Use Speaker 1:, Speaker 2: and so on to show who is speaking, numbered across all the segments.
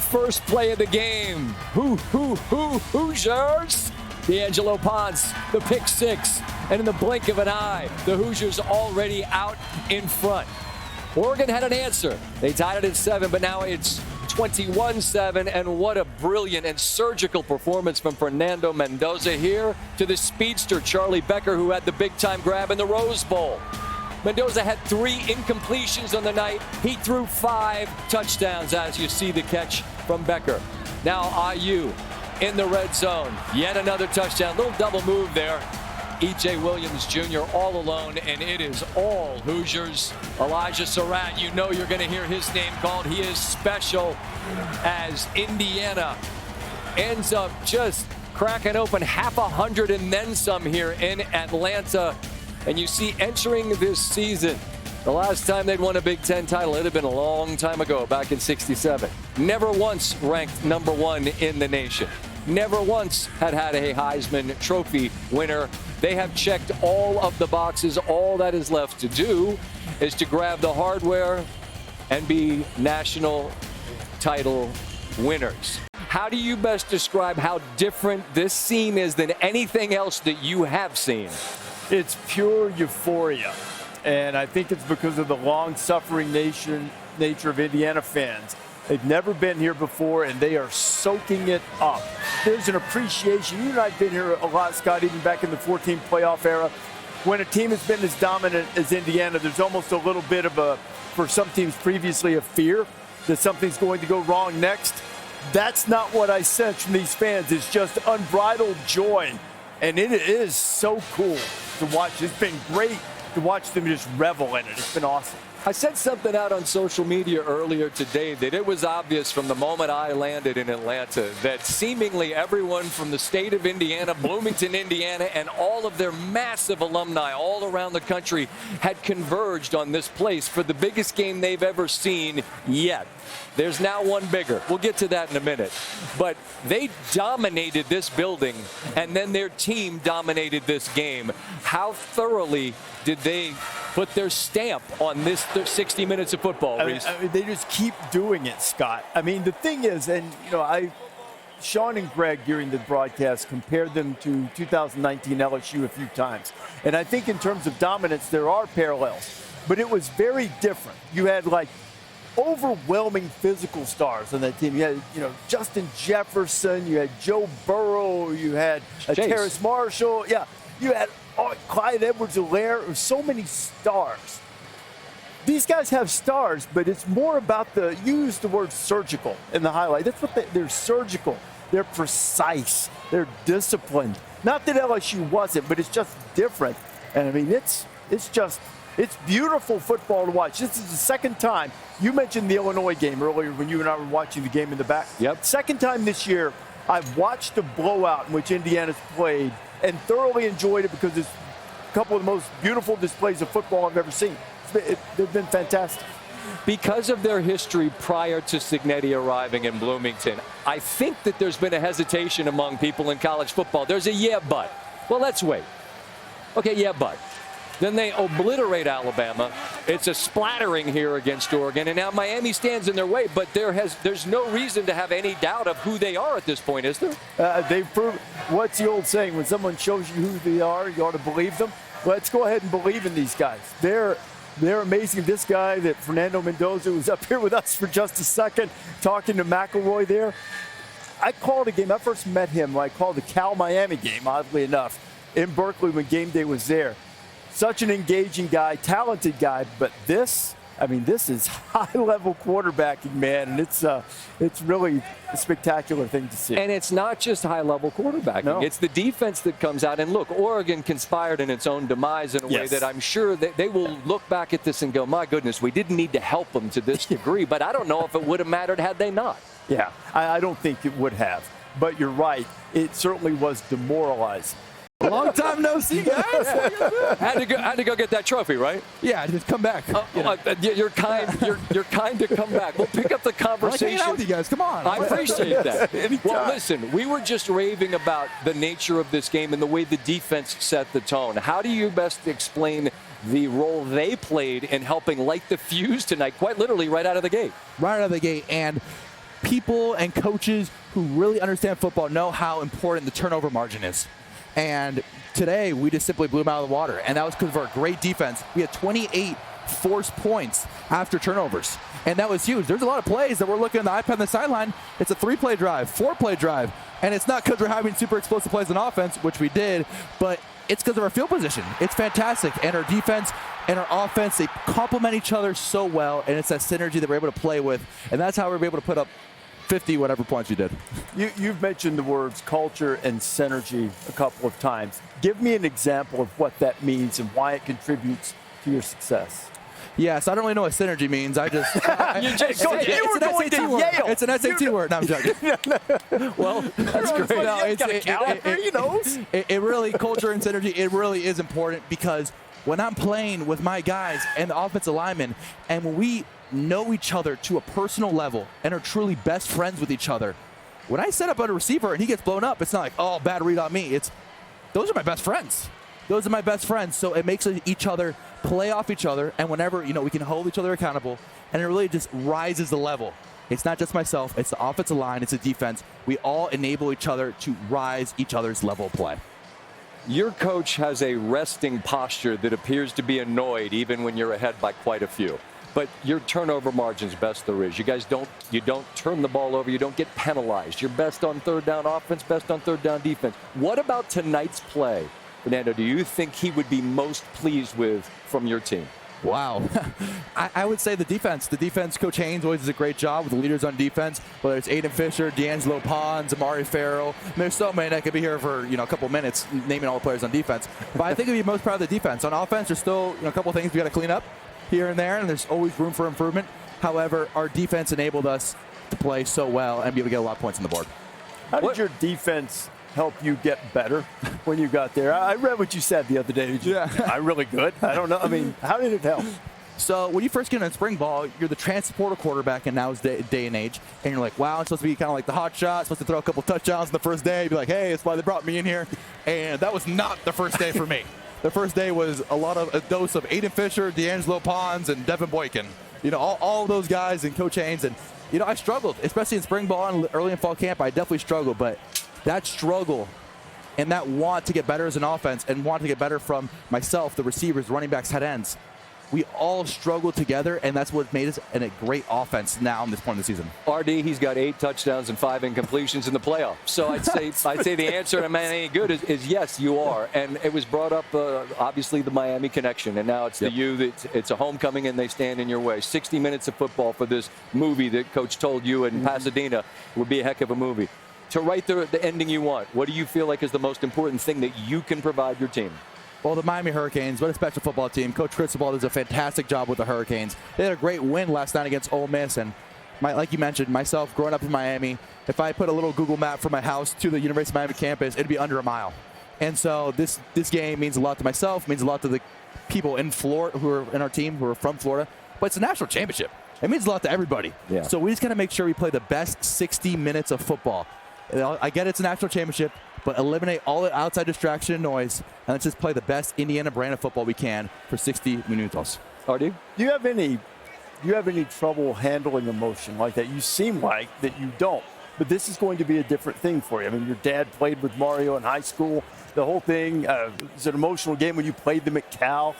Speaker 1: first play of the game. Hoosiers! D'Angelo Ponce, the pick six. And in the blink of an eye, the Hoosiers already out in front. Oregon had an answer. They tied it at 7, but now it's 21-7, and what a brilliant and surgical performance from Fernando Mendoza here to the speedster Charlie Becker, who had the big-time grab in the Rose Bowl. Mendoza had 3 incompletions on the night. He threw 5 touchdowns, as you see the catch from Becker. Now IU in the red zone. Yet another touchdown. Little double move there. E.J. Williams Jr. all alone, and it is all Hoosiers. Elijah Surratt, you know you're going to hear his name called. He is special as Indiana ends up just cracking open half 100 and then some here in Atlanta. And you see entering this season, the last time they'd won a Big Ten title, it had been a long time ago, back in '67. Never once ranked number 1 in the nation. Never once had a Heisman Trophy winner. They have checked all of the boxes. All that is left to do is to grab the hardware and be national title winners. How do you best describe how different this scene is than anything else that you have seen?
Speaker 2: It's pure euphoria. And I think it's because of the long-suffering nature of Indiana fans. They've never been here before, and they are soaking it up. There's an appreciation. You and I have been here a lot, Scott, even back in the 14 playoff era. When a team has been as dominant as Indiana, there's almost a little bit of for some teams previously, a fear that something's going to go wrong next. That's not what I sense from these fans. It's just unbridled joy, and it is so cool to watch. It's been great to watch them just revel in it. It's been awesome.
Speaker 1: I sent something out on social media earlier today that it was obvious from the moment I landed in Atlanta that seemingly everyone from the state of Indiana, Bloomington, Indiana, and all of their massive alumni all around the country had converged on this place for the biggest game they've ever seen yet. There's now one bigger. We'll get to that in a minute. But they dominated this building, and then their team dominated this game. How thoroughly did they put their stamp on this 60 minutes of football, Reese?
Speaker 2: I mean, they just keep doing it, Scott. I mean, the thing is, and, you know, Sean and Greg during the broadcast compared them to 2019 LSU a few times. And I think in terms of dominance, there are parallels. But it was very different. You had, like, overwhelming physical stars on that team. You had, you know, Justin Jefferson, you had Joe Burrow, you had Terrace Marshall. Yeah, you had Clyde Edwards-Helaire. So many stars. These guys have stars, but it's more about use the word surgical in the highlight. That's what they're surgical. They're precise. They're disciplined. Not that LSU wasn't, but it's just different. And I mean, it's beautiful football to watch. This is the second time. You mentioned the Illinois game earlier when you and I were watching the game in the back.
Speaker 1: Yep.
Speaker 2: Second time this year, I've watched a blowout in which Indiana's played and thoroughly enjoyed it because it's a couple of the most beautiful displays of football I've ever seen. They've been fantastic.
Speaker 1: Because of their history prior to Cignetti arriving in Bloomington, I think that there's been a hesitation among people in college football. There's a yeah, but. Well, let's wait. Okay, yeah, but. Then they obliterate Alabama. It's a splattering here against Oregon, and now Miami stands in their way. But there's no reason to have any doubt of who they are at this point, is there?
Speaker 2: They've proved. What's the old saying? When someone shows you who they are, you ought to believe them. Let's go ahead and believe in these guys. They're amazing. This guy, that Fernando Mendoza, was up here with us for just a second, talking to McElroy there. I called a game. I first met him when I called the Cal-Miami game, oddly enough, in Berkeley when game day was there. Such an engaging guy, talented guy, but this is high-level quarterbacking, man, and it's really a spectacular thing to see.
Speaker 1: And it's not just high-level quarterbacking.
Speaker 2: No.
Speaker 1: It's the defense that comes out. And look, Oregon conspired in its own demise in a way that I'm sure that they will look back at this and go, my goodness, we didn't need to help them to this degree, but I don't know if it would have mattered had they not.
Speaker 2: Yeah, I don't think it would have. But you're right. It certainly was demoralizing.
Speaker 3: Long time no see, guys.
Speaker 1: Had to go get that trophy, right?
Speaker 3: Yeah, just come back.
Speaker 1: You're kind to come back. We'll pick up the conversation.
Speaker 3: I hang out with you guys. Come on.
Speaker 1: I appreciate that. Well, listen, we were just raving about the nature of this game and the way the defense set the tone. How do you best explain the role they played in helping light the fuse tonight, quite literally right out of the gate?
Speaker 3: Right out of the gate. And people and coaches who really understand football know how important the turnover margin is. And today, we just simply blew them out of the water. And that was because of our great defense. We had 28 forced points after turnovers. And that was huge. There's a lot of plays that we're looking at the iPad on the sideline. It's a 3-play drive, 4-play drive. And it's not because we're having super explosive plays on offense, which we did, but it's because of our field position. It's fantastic. And our defense and our offense, they complement each other so well. And it's that synergy that we're able to play with. And that's how we're able to put up 50 whatever points we did.
Speaker 2: You've mentioned the words culture and synergy a couple of times. Give me an example of what that means and why it contriputes to your success.
Speaker 3: Yes, I don't really know what synergy means. I just...
Speaker 2: It's an
Speaker 3: SAT word. No, I'm joking.
Speaker 2: Well, that's great.
Speaker 3: No,
Speaker 2: It
Speaker 3: really, culture and synergy, it really is important because when I'm playing with my guys and the offensive linemen, and when we know each other to a personal level and are truly best friends with each other, when I set up on a receiver and he gets blown up, it's not like, oh, bad read on me. It's, those are my best friends. Those are my best friends. So it makes each other play off each other, and whenever, we can hold each other accountable, and it really just rises the level. It's not just myself, it's the offensive line, it's the defense. We all enable each other to rise each other's level of play.
Speaker 1: Your coach has a resting posture that appears to be annoyed even when you're ahead by quite a few. But your turnover margin's best there is. You guys don't turn the ball over. You don't get penalized. You're best on third down offense, best on third down defense. What about tonight's play, Fernando, do you think he would be most pleased with from your team?
Speaker 3: Wow. I would say the defense. The defense, Coach Haynes always does a great job with the leaders on defense, whether it's Aiden Fisher, D'Angelo Pons, Amari Farrell. There's so many that could be here for a couple minutes naming all the players on defense. But I think I'd be most proud of the defense. On offense, there's still a couple things we got to clean up here and there, and there's always room for improvement. However, our defense enabled us to play so well and be able to get a lot of points on the board.
Speaker 2: How did your defense help you get better when you got there? I read what you said the other day. I'm really good. I don't know. I mean, how did it help?
Speaker 3: So when you first get in spring ball, you're the transporter quarterback in now's day and age, and you're like, wow, it's supposed to be kind of like the hot shot, supposed to throw a couple touchdowns the first day. You'd be like, hey, that's why they brought me in here. And that was not the first day for me. The first day was a dose of Aiden Fisher, D'Angelo Pons, and Devin Boykin. All of those guys and Coach Haynes. And, I struggled, especially in spring ball and early in fall camp. I definitely struggled. But that struggle and that want to get better as an offense and want to get better from myself, the receivers, running backs, tight ends, we all struggled together, and that's what made us a great offense now in this point of the season.
Speaker 1: RD, he's got 8 touchdowns and 5 incompletions in the playoffs. So I'd say the answer to man ain't good is yes, you are. And it was brought up, obviously, the Miami connection, and now it's the U. It's a homecoming, and they stand in your way. 60 minutes of football for this movie that Coach told you in Pasadena would be a heck of a movie. To write the ending you want, what do you feel like is the most important thing that you can provide your team?
Speaker 3: Well, the Miami Hurricanes, what a special football team. Coach Cristobal does a fantastic job with the Hurricanes. They had a great win last night against Ole Miss, and like you mentioned, myself growing up in Miami, if I put a little Google map from my house to the University of Miami campus, it'd be under a mile. And so this game means a lot to myself, means a lot to the people in Florida who are in our team, who are from Florida, but it's a national championship. It means a lot to everybody. Yeah. So we just got to make sure we play the best 60 minutes of football. I get it's a national championship, but eliminate all the outside distraction and noise, and let's just play the best Indiana brand of football we can for 60 minutos.
Speaker 1: RD?
Speaker 2: Do you have any trouble handling emotion like that? You seem like that you don't, but this is going to be a different thing for you. I mean, your dad played with Mario in high school. The whole thing is an emotional game when you played them at Cal.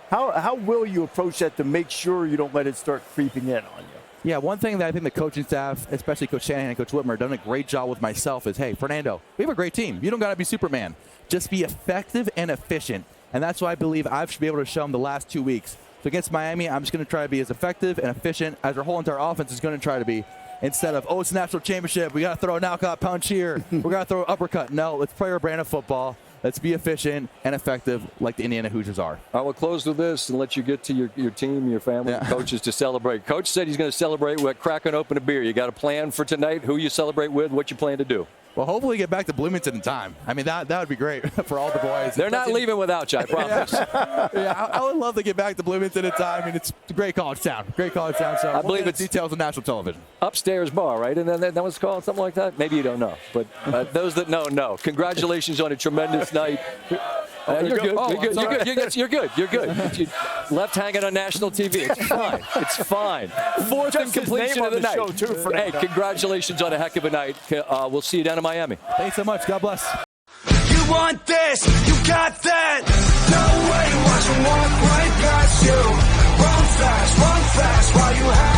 Speaker 2: How will you approach that to make sure you don't let it start creeping in on you?
Speaker 3: Yeah, one thing that I think the coaching staff, especially Coach Shanahan and Coach Whitmer, have done a great job with myself is, hey, Fernando, we have a great team. You don't got to be Superman. Just be effective and efficient. And that's why I believe I should be able to show them the last 2 weeks. So against Miami, I'm just going to try to be as effective and efficient as our whole entire offense is going to try to be. Instead of, it's a national championship, we got to throw a knockout punch here, we got to throw an uppercut. No, let's play our brand of football. Let's be efficient and effective like the Indiana Hoosiers are.
Speaker 1: I will close with this and let you get to your team, your family, and coaches to celebrate. Coach said he's going to celebrate with cracking open a beer. You got a plan for tonight? Who you celebrate with? What you plan to do?
Speaker 3: Well, hopefully get back to Bloomington in time. I mean, that would be great for all the boys.
Speaker 1: They're not leaving without you, I promise.
Speaker 3: I would love to get back to Bloomington in time. I mean, it's a great college town. Great college town. So
Speaker 1: I believe it's
Speaker 3: details of national television.
Speaker 1: Upstairs bar, right? And then that was called something like that? Maybe you don't know. But those that know. Congratulations on a tremendous night. You're good. You're good. You're good. Left hanging on national TV. It's fine. It's fine. Fourth and completion of the night.
Speaker 2: Show too,
Speaker 1: hey, congratulations on a heck of a night. We'll see you down in Miami.
Speaker 3: Thanks so much. God bless.
Speaker 4: You want this, you got that. No way, watch them walk right past you. Run fast while you have